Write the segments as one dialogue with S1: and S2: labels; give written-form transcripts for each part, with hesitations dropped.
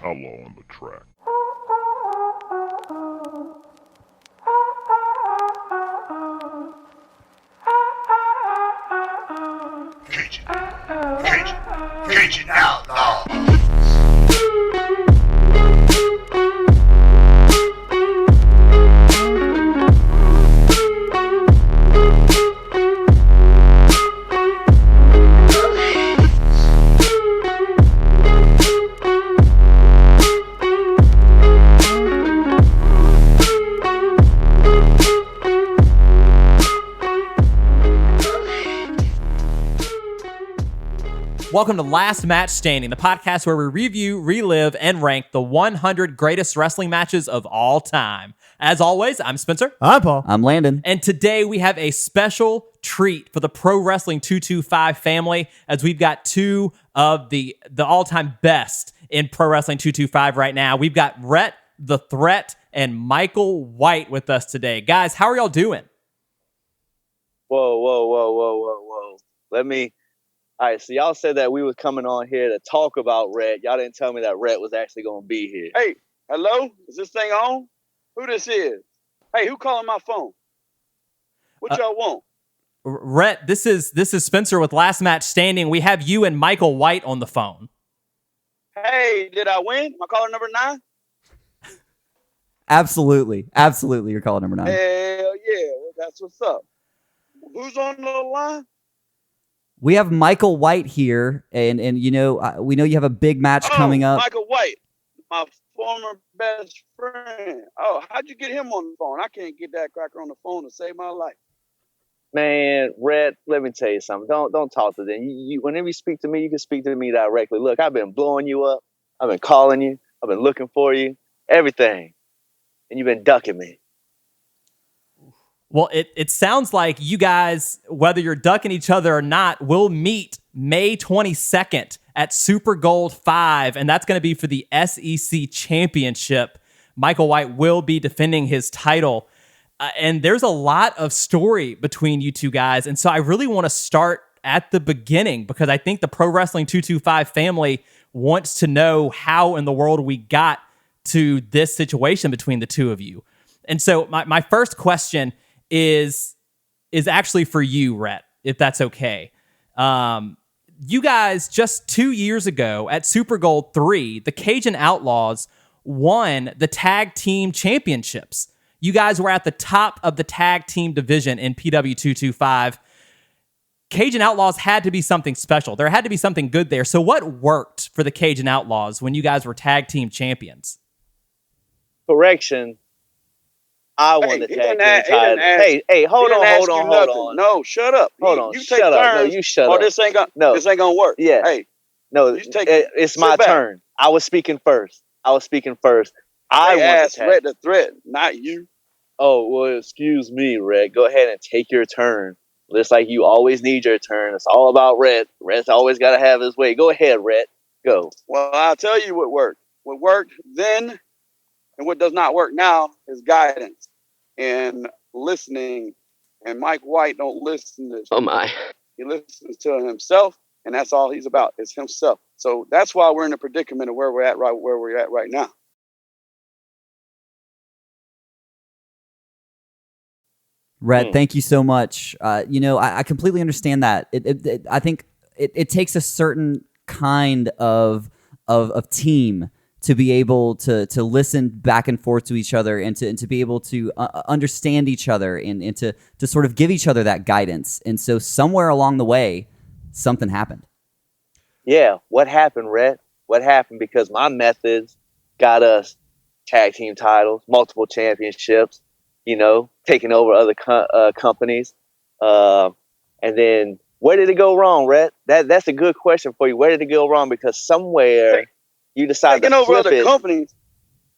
S1: Outlaw on the track.
S2: Kajun Outlaw.
S3: Welcome to Last Match Standing, the podcast where we review, relive, and rank the 100 greatest wrestling matches of all time. As always, I'm Spencer.
S4: I'm Paul.
S5: I'm Landon.
S3: And today we have a special treat for the Pro Wrestling 225 family, as we've got two of the all-time best in Pro Wrestling 225 right now. We've got Rhett the Threat and Michael White with us today. Guys, how are y'all doing?
S6: Whoa. All right, so y'all said that we was coming on here to talk about Rhett. Y'all didn't tell me that Rhett was actually going to be here.
S7: Hey, hello? Is this thing on? Who this is? Hey, who calling my phone? What y'all want?
S3: Rhett, this is Spencer with Last Match Standing. We have you and Michael White on the phone.
S7: Hey, did I win? Am I caller number 9?
S5: Absolutely. You're caller number 9.
S7: Hell yeah, well, that's what's up. Who's on the line?
S5: We have Michael White here, and you know we know you have a big match coming up.
S7: Michael White, my former best friend. Oh, how'd you get him on the phone? I can't get that cracker on the phone to save my life.
S6: Man, Rhett, let me tell you something. Don't talk to them. You whenever you speak to me, you can speak to me directly. Look, I've been blowing you up. I've been calling you. I've been looking for you. Everything. And you've been ducking me.
S3: Well, it sounds like you guys, whether you're ducking each other or not, will meet May 22nd at Super Gold 5, and that's going to be for the SEC Championship. Michael White will be defending his title, and there's a lot of story between you two guys, and so I really want to start at the beginning because I think the Pro Wrestling 225 family wants to know how in the world we got to this situation between the two of you. And so my first question is actually for you, Rhett, if that's okay. You guys, just 2 years ago at Super Gold 3, the Kajun Outlawz won the tag team championships. You guys were at the top of the tag team division in PW 225. Kajun Outlawz had to be something special. There had to be something good there. So what worked for the Kajun Outlawz when you guys were tag team champions?
S6: Correction. I won the tag team title. Hey, hold on.
S7: No, shut up.
S6: Hold on,
S7: you
S6: shut
S7: take
S6: up.
S7: turns,
S6: No, you shut up.
S7: This ain't gonna work.
S6: Yeah.
S7: Hey,
S6: No, it's my turn. I was speaking first. I won the tag.
S7: Rhett the Threat, not you.
S6: Oh, well, excuse me, Rhett. Go ahead and take your turn. Just like you always need your turn. It's all about Rhett. Rhett's always got to have his way. Go ahead, Rhett. Go.
S7: Well, I'll tell you what worked. What worked then and what does not work now is guidance and listening. And Mike White don't listen to.
S6: Oh, my.
S7: He listens to himself, and that's all he's about is himself. So that's why we're in the predicament of where we're at right now.
S5: Rhett, thank you so much. I completely understand that. I think it takes a certain kind of team to be able to listen back and forth to each other and to be able to understand each other and to sort of give each other that guidance. And so somewhere along the way, something happened.
S6: Yeah, what happened, Rhett? What happened? Because my methods got us tag team titles, multiple championships, taking over other companies. And then where did it go wrong, Rhett? That's a good question for you. Where did it go wrong? Because somewhere you decided
S7: taking
S6: to
S7: over
S6: flip
S7: other
S6: it.
S7: companies,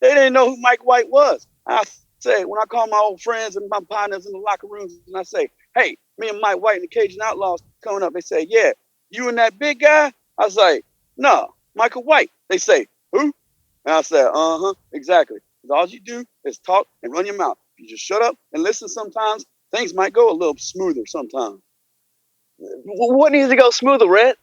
S7: they didn't know who Mike White was. I say, when I call my old friends and my partners in the locker rooms and I say, hey, me and Mike White and the Kajun Outlawz coming up, they say, yeah, you and that big guy? I say, no, Michael White. They say, who? And I say, exactly. All you do is talk and run your mouth. You just shut up and listen sometimes. Things might go a little smoother sometimes.
S6: What needs to go smoother, Rhett?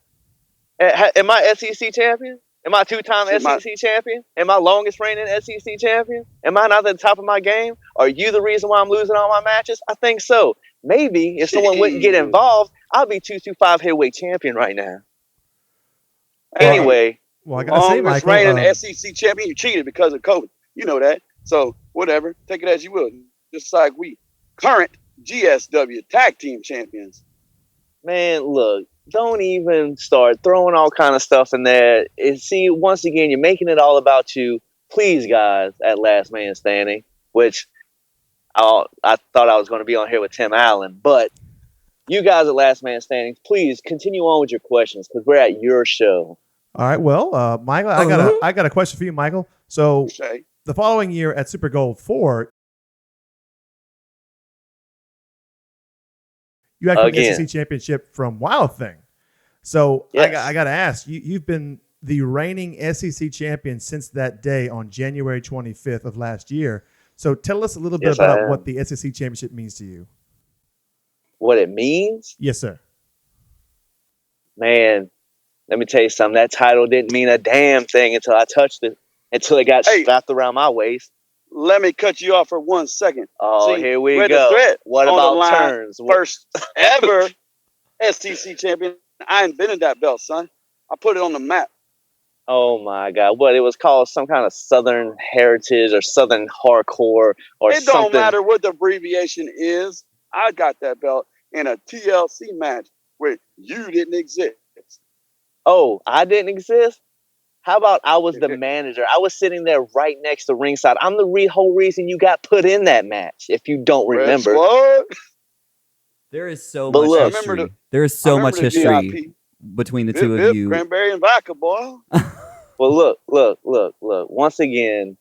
S6: Am I SEC champion? Am I two-time
S7: Shit,
S6: SEC champion? Am I longest reigning SEC champion? Am I not at the top of my game? Are you the reason why I'm losing all my matches? I think so. Maybe if someone wouldn't get involved, I'll be 225 heavyweight champion right now. Anyway,
S1: Well, I gotta say,
S7: longest
S1: Michael,
S7: reigning SEC champion, you cheated because of COVID. You know that. So whatever, take it as you will. Just like we current GSW tag team champions.
S6: man, look, don't even start throwing all kind of stuff in there. And see, once again, you're making it all about you. Please, guys, at Last Man Standing, which I thought I was going to be on here with Tim Allen, but you guys at Last Man Standing, please continue on with your questions because we're at your show.
S1: all right. Well, Michael, I got a question for you, Michael. So
S7: Shay.
S1: the following year at Super Gold 4, you actually won the
S6: Again.
S1: SEC championship from Wild Thing. So
S6: Yes.
S1: I got to ask, you've been the reigning SEC champion since that day on January 25th of last year. So tell us a little bit
S6: Yes, I
S1: about
S6: am.
S1: what the SEC championship means to you.
S6: What it means?
S1: Yes, sir.
S6: Man, let me tell you something. That title didn't mean a damn thing until I touched it, until it got
S7: Hey.
S6: strapped around my waist.
S7: Let me cut you off for 1 second.
S6: Oh,
S7: See,
S6: here we
S7: Red the
S6: go.
S7: Threat
S6: What
S7: on the
S6: about
S7: line,
S6: turns?
S7: First ever STC champion. I invented that belt, son. I put it on the map.
S6: Oh my God! What it was called? Some kind of Southern Heritage or Southern Hardcore or
S7: It don't
S6: something.
S7: matter what the abbreviation is. I got that belt in a TLC match where you didn't exist.
S6: Oh, I didn't exist. How about I was the manager? I was sitting there right next to ringside. I'm the whole reason you got put in that match. If you don't remember,
S7: Press what?
S5: There is so
S6: But
S5: much
S6: look-
S5: history. There is so much history between the two of you.
S7: Cranberry and vodka, boy.
S6: well, look. Once again,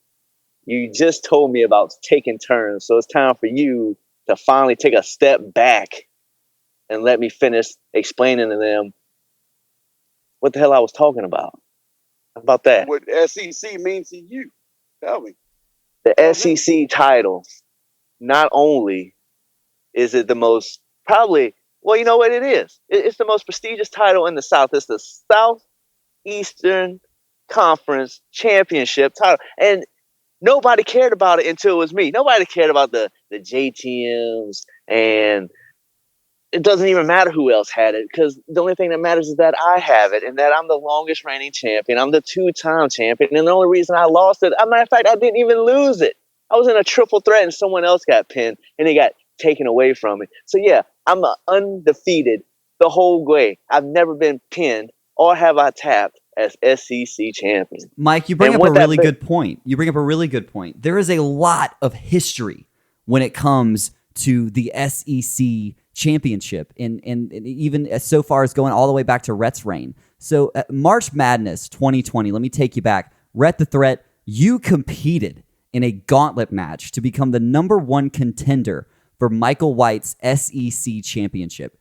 S6: you just told me about taking turns, so it's time for you to finally take a step back and let me finish explaining to them what the hell I was talking about. How about that?
S7: What SEC means to you? Tell me.
S6: The SEC title, not only is it the most, probably, well, you know what it is? It's the most prestigious title in the South. It's the Southeastern Conference Championship title. And nobody cared about it until it was me. Nobody cared about the JTMs, and it doesn't even matter who else had it because the only thing that matters is that I have it and that I'm the longest reigning champion. I'm the 2-time champion. And the only reason I lost it, as a matter of fact, I didn't even lose it. I was in a triple threat and someone else got pinned and it got taken away from me. So yeah, I'm undefeated the whole way. I've never been pinned or have I tapped as SEC champion.
S5: Mike, you bring
S6: And
S5: up a
S6: with that
S5: really
S6: bit-
S5: good point. You bring up a really good point. There is a lot of history when it comes to the SEC championship, and even as so far as going all the way back to Rhett's reign. So March Madness 2020, let me take you back. Rhett the Threat, you competed in a gauntlet match to become the #1 contender for Michael White's SEC championship.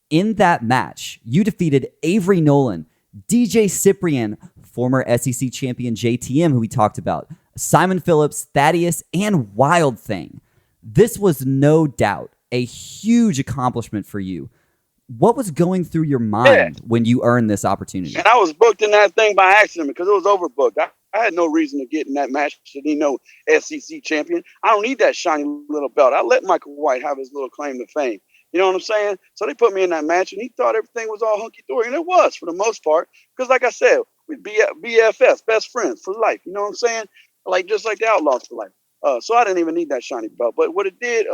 S5: In that match, you defeated Avery Nolan, DJ Cyprian, former SEC champion JTM, who we talked about, Simon Phillips, Thaddeus, and Wild Thing. This was no doubt a huge accomplishment for you. What was going through your mind when you earned this opportunity?
S7: And I was booked in that thing by accident because it was overbooked. I had no reason to get in that match. Should he know SEC champion? I don't need that shiny little belt. I let Michael White have his little claim to fame. You know what I'm saying? So they put me in that match, and he thought everything was all hunky-dory, and it was for the most part. Because like I said, we'd be BFFs, best friends for life. You know what I'm saying? Like just like the Outlaws for life. So I didn't even need that shiny belt. But what it did,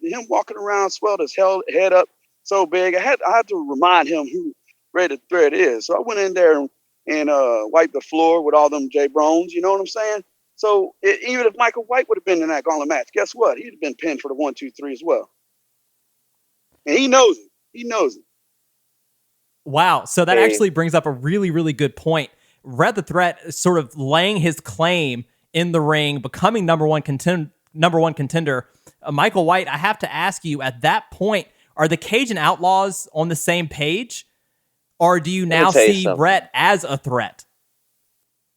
S7: him walking around swelled his head up so big. I had to remind him who Red the Thread is. So I went in there and wiped the floor with all them J Brones. You know what I'm saying? So even if Michael White would have been in that gauntlet match, guess what? He'd have been pinned for the 1, 2, 3 as well. And he knows it. He knows it.
S3: Wow. So that
S6: Hey.
S3: actually brings up a really, really good point. Red the Threat sort of laying his claim in the ring, becoming number one contender. Michael White, I have to ask you, at that point, are the Cajun Outlaws on the same page? Or do you now
S6: tell you
S3: see
S6: something.
S3: Rhett as a threat?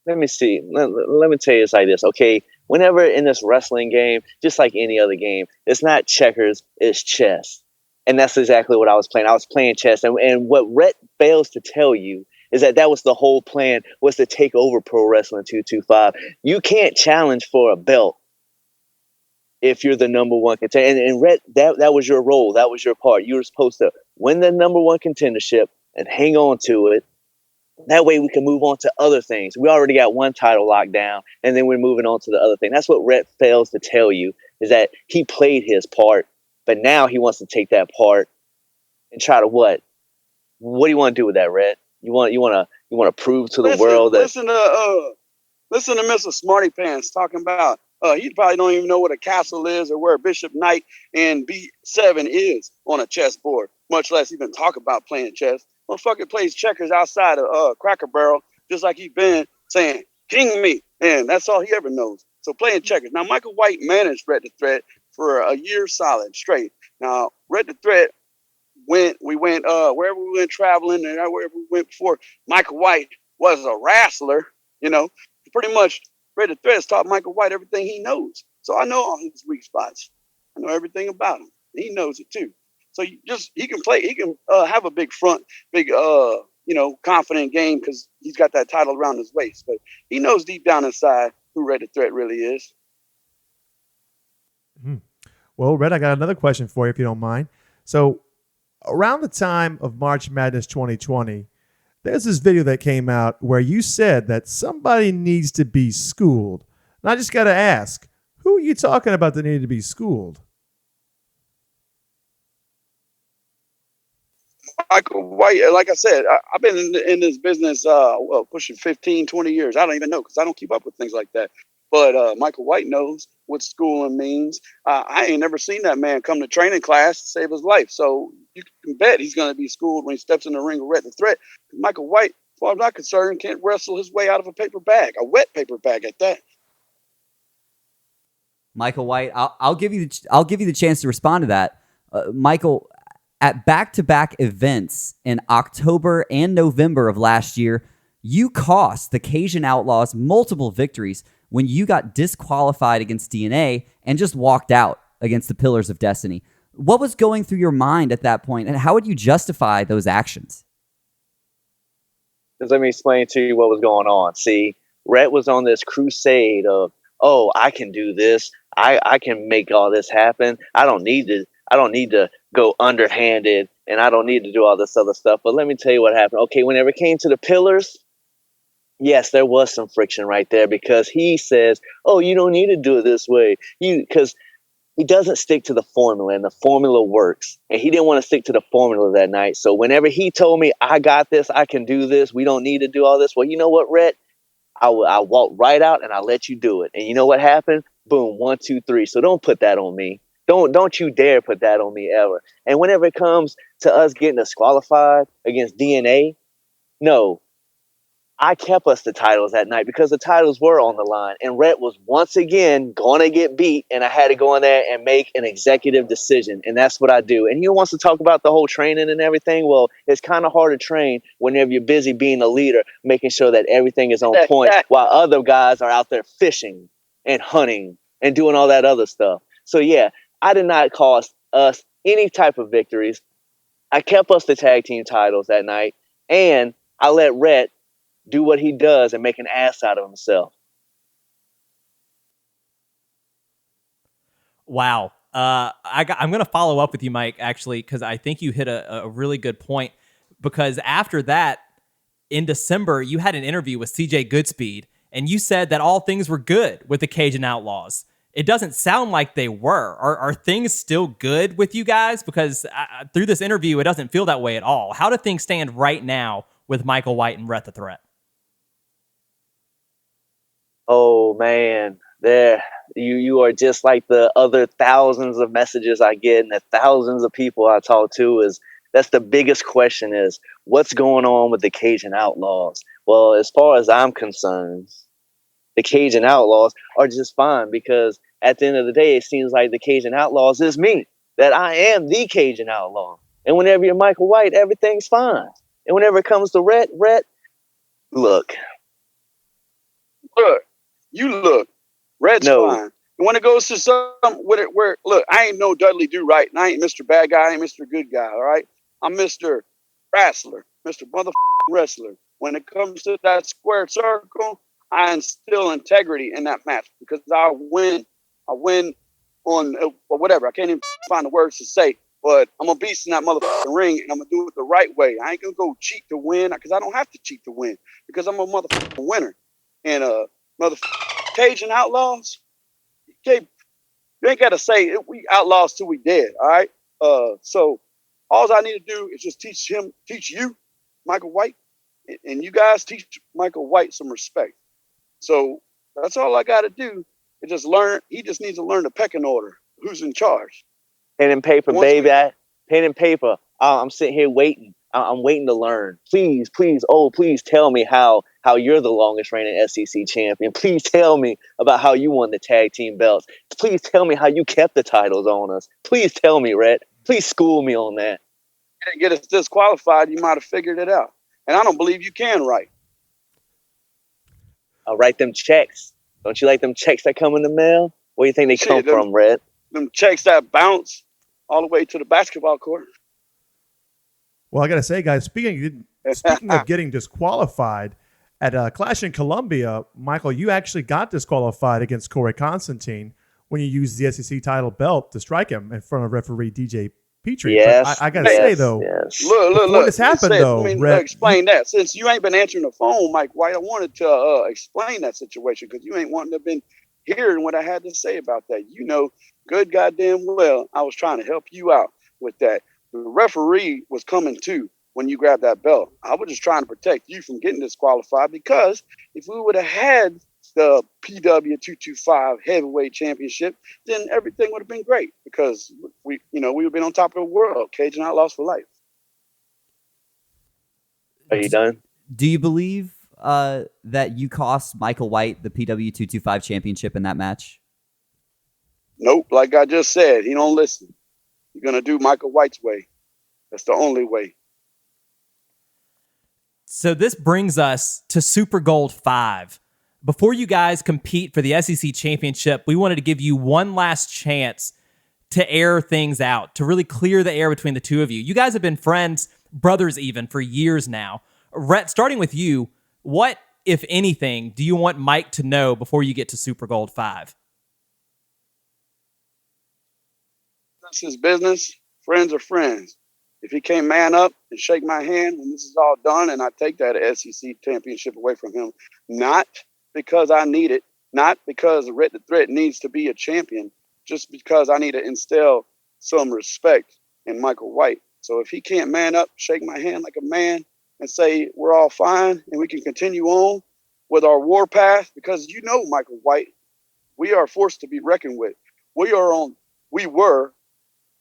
S6: Let me see. Let me tell you it's like this, okay? Whenever in this wrestling game, just like any other game, it's not checkers, it's chess. And that's exactly what I was playing. I was playing chess. And what Rhett fails to tell you is that was the whole plan, was to take over Pro Wrestling 225. You can't challenge for a belt if you're the number one contender. And Rhett, that was your role. That was your part. You were supposed to win the number one contendership and hang on to it. That way we can move on to other things. We already got one title locked down, and then we're moving on to the other thing. That's what Rhett fails to tell you, is that he played his part, but now he wants to take that part and try to what? What do you want to do with that, Rhett? You want to prove to the world that
S7: listen to Mr. Smarty Pants talking about he probably don't even know what a castle is or where Bishop Knight and B7 is on a chessboard, much less even talk about playing chess. Motherfucker plays checkers outside of Cracker Barrel, just like he been saying, "King me," and that's all he ever knows. So playing checkers. Now Michael White managed Red the Threat for a year solid straight. Now Red the Threat we went wherever we went traveling and wherever we went before. Michael White was a wrestler, pretty much. Red the Threat taught Michael White everything he knows. So I know all his weak spots. I know everything about him. He knows it too. So he can play. He can have a big front, big confident game because he's got that title around his waist. But he knows deep down inside who Red the Threat really is.
S1: Well, Red, I got another question for you if you don't mind. So around the time of March Madness 2020, there's this video that came out where you said that somebody needs to be schooled. And I just got to ask, who are you talking about that needed to be schooled?
S7: Michael White, like I said, I've been in this business, pushing 15, 20 years. I don't even know because I don't keep up with things like that. But Michael White knows what schooling means. I ain't never seen that man come to training class to save his life. So you can bet he's going to be schooled when he steps in the ring with Red the Threat. Michael White, as far as I'm concerned, can't wrestle his way out of a paper bag, a wet paper bag at that.
S5: Michael White, I'll give you the chance to respond to that. Michael, at back-to-back events in October and November of last year, you cost the Cajun Outlaws multiple victories when you got disqualified against DNA and just walked out against the Pillars of Destiny. What was going through your mind at that point, and how would you justify those actions?
S6: Just let me explain to you what was going on. See, Rhett was on this crusade of, oh, I can do this. I can make all this happen. I don't need to go underhanded, and I don't need to do all this other stuff. But let me tell you what happened. Okay, whenever it came to the Pillars, yes, there was some friction right there because he says, oh, you don't need to do it this way. Because he doesn't stick to the formula, and the formula works. And he didn't want to stick to the formula that night. So whenever he told me, I got this, I can do this, we don't need to do all this. Well, you know what, Rhett? I walked right out and I let you do it. And you know what happened? Boom, 1, 2, 3. So don't put that on me. Don't you dare put that on me ever. And whenever it comes to us getting disqualified against DNA, no, I kept us the titles that night because the titles were on the line. And Rhett was once again going to get beat, and I had to go in there and make an executive decision. And that's what I do. And he wants to talk about the whole training and everything. Well, it's kind of hard to train whenever you're busy being a leader, making sure that everything is on point while other guys are out there fishing and hunting and doing all that other stuff. So, yeah, I did not cost us any type of victories. I kept us the tag team titles that night, and I let Rhett do what he does and make an ass out of himself.
S3: Wow. I'm going to follow up with you, Mike, actually, because I think you hit a really good point. Because after that, in December, you had an interview with CJ Goodspeed, and you said that all things were good with the Cajun Outlaws. It doesn't sound like they were. Are things still good with you guys? Because through this interview, it doesn't feel that way at all. How do things stand right now with Michael White and Rhett the Threat?
S6: Oh man, there you are just like the other thousands of messages I get and the thousands of people I talk to. That's the biggest question is what's going on with the Cajun Outlaws? Well, as far as I'm concerned, the Cajun Outlaws are just fine because at the end of the day, it seems like the Cajun Outlaws is me, that I am the Cajun Outlaw. And whenever you're Michael White, everything's fine. And whenever it comes to Rhett, look.
S7: Red's fine. And when it goes to look, I ain't no Dudley Do Right, and I ain't Mr. Bad Guy, I ain't Mr. Good Guy, all right? I'm Mr. Wrestler, Mr. Motherfucking Wrestler. when it comes to that square circle, I instill integrity in that match because I win. I win on or whatever. I can't even find the words to say, but I'm a beast in that motherfucking ring, and I'm gonna do it the right way. I ain't gonna go cheat to win because I don't have to cheat to win because I'm a motherfucking winner. And motherfucking Cajun Outlaws, you ain't gotta say it, we outlaws till we dead. All right. So all I need to do is just teach you, Michael White, and you guys teach Michael White some respect. So that's all I got to do. Is just learn. He just needs to learn the pecking order. Who's in charge?
S6: Pen and paper,
S7: Once
S6: baby. Pen and paper. I'm sitting here waiting. I'm waiting to learn. Please, please tell me how you're the longest reigning SEC champion. Please tell me about how you won the tag team belts. Please tell me how you kept the titles on us. Please tell me, Rhett. Please school me on that.
S7: You didn't get us disqualified, you might have figured it out. And I don't believe you can write.
S6: I'll write them checks. Don't you like them checks that come in the mail? Where do you think they come from, Rhett?
S7: Them checks that bounce all the way to the basketball court.
S1: Well, I got to say, guys, speaking of getting disqualified, at Clash in Columbia, Michael, you actually got disqualified against Corey Constantine when you used the SEC title belt to strike him in front of referee DJ Petrie.
S6: Yes.
S1: But I got to say, though,
S7: Look.
S1: this happened, though,
S7: explain that. Since you ain't been answering the phone, Mike White, I wanted to explain that situation because you ain't wanting to have been hearing what I had to say about that. You know good goddamn well I was trying to help you out with that. The referee was coming too when you grabbed that belt. I was just trying to protect you from getting disqualified because if we would have had the PW 225 heavyweight championship, then everything would have been great because we would have been on top of the world. Cajun Outlaws for life.
S6: Are you done?
S5: Do you believe that you cost Michael White the PW 225 championship in that match?
S7: Nope. Like I just said, he don't listen. You're going to do Michael White's way. That's the only way.
S3: So this brings us to Super Gold 5. Before you guys compete for the SEC championship, we wanted to give you one last chance to air things out, to really clear the air between the two of you. You guys have been friends, brothers even, for years now. Rhett, starting with you, what, if anything, do you want Mike to know before you get to Super Gold 5?
S7: This is business. Friends are friends. If he can't man up and shake my hand when this is all done and I take that SEC championship away from him, not because I need it, not because Rhett the Threat needs to be a champion, just because I need to instill some respect in Michael White. So if he can't man up, shake my hand like a man and say we're all fine and we can continue on with our warpath, because you know, Michael White, we are forced to be reckoned with. We were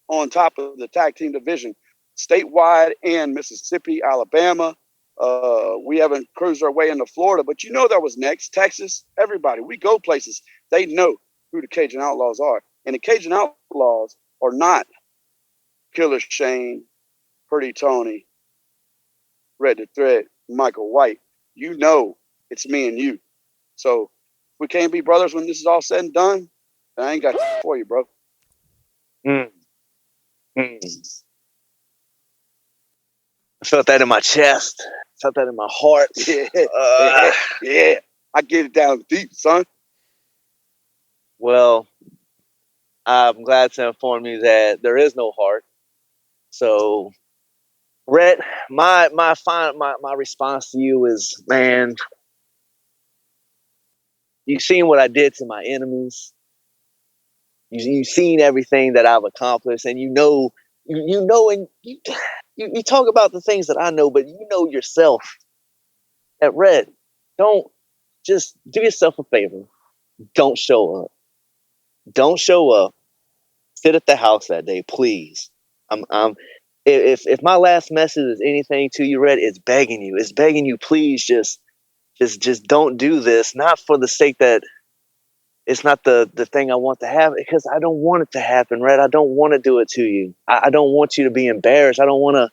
S7: on top of the tag team division, statewide and Mississippi, Alabama. We haven't cruised our way into Florida, but you know that was next. Texas, everybody. We go places. They know who the Cajun Outlaws are. And the Cajun Outlaws are not Killer Shane, Pretty Tony, Red the Thread, Michael White. You know it's me and you. So if we can't be brothers when this is all said and done, I ain't got for you, bro.
S6: I felt that in my chest. I felt that in my heart.
S7: Yeah. I get it down deep, son.
S6: Well, I'm glad to inform you that there is no heart. So, Rhett, my response to you is, man, you've seen what I did to my enemies. You've seen everything that I've accomplished, and you know, and you talk about the things that I know, but you know yourself. At Red, don't just do yourself a favor. Don't show up. Don't show up. Sit at the house that day, please. If my last message is anything to you, Red, it's begging you. It's begging you, please just don't do this. Not for the sake that it's not the thing I want to have, because I don't want it to happen, Red. I don't want to do it to you. I don't want you to be embarrassed. I don't want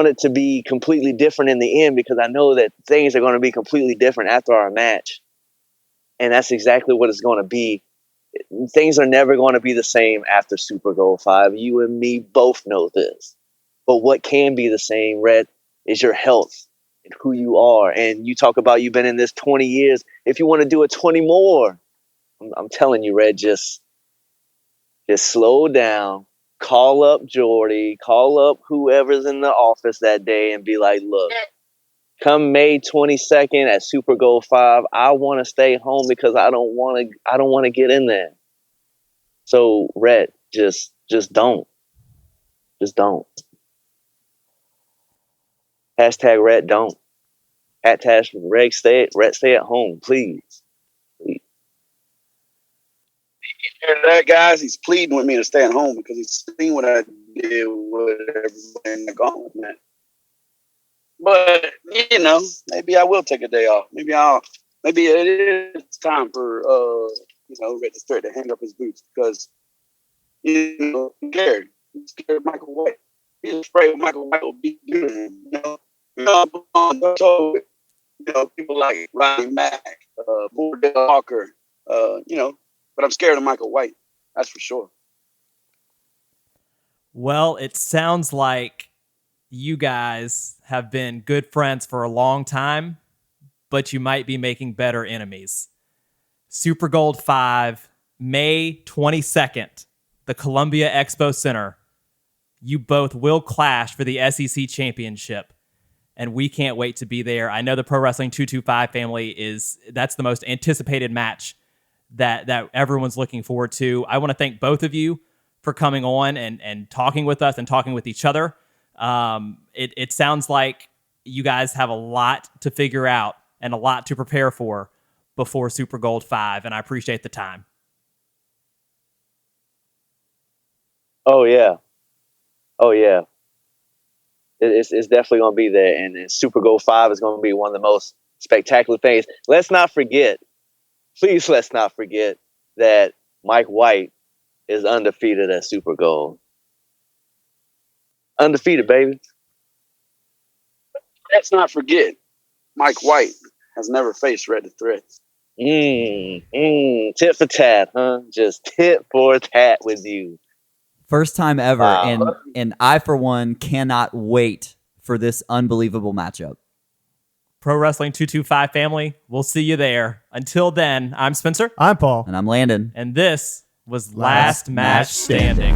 S6: it to be completely different in the end, because I know that things are going to be completely different after our match. And that's exactly what it's going to be. Things are never going to be the same after Super Gold 5. You and me both know this. But what can be the same, Red, is your health and who you are. And you talk about you've been in this 20 years. If you want to do it 20 more, I'm telling you, Red, just slow down. Call up Jordy. Call up whoever's in the office that day and be like, look, come May 22nd at Super Bowl 5, I want to stay home because I don't want to get in there. So, Red, just don't. Just don't. Hashtag Red don't. Hashtag Red stay at home, please.
S7: Hear that, guys? He's pleading with me to stay at home because he's seen what I did with everybody in the gauntlet, man. But you know, maybe I will take a day off. Maybe it is time for Red the Threat to hang up his boots because he's scared. He's scared of Michael White. He's afraid Michael White will beat him. People like Ronnie Mack, Bordell Walker, but I'm scared of Michael White. That's for sure.
S3: Well, it sounds like you guys have been good friends for a long time, but you might be making better enemies. Super Gold 5, May 22nd, the Columbia Expo Center. You both will clash for the SEC championship, and we can't wait to be there. I know the Pro Wrestling 225 family that's the most anticipated match that everyone's looking forward to. I want to thank both of you for coming on and talking with us and talking with each other. It sounds like you guys have a lot to figure out and a lot to prepare for before Super Gold 5, and I appreciate the time.
S6: Oh yeah. It's definitely going to be there, and Super Gold 5 is going to be one of the most spectacular things. Let's not forget that Mike White is undefeated at Super Gold. Undefeated, baby.
S7: Let's not forget, Mike White has never faced Red the Threat.
S6: Tit for tat, huh? Just tit for tat with you.
S5: First time ever,
S6: Wow.
S5: and I, for one, cannot wait for this unbelievable matchup.
S3: Pro Wrestling 225 family, we'll see you there. Until then, I'm Spencer.
S1: I'm Paul.
S5: And I'm Landon.
S3: And this was
S1: Last
S3: Last Match
S1: Match
S3: Standing.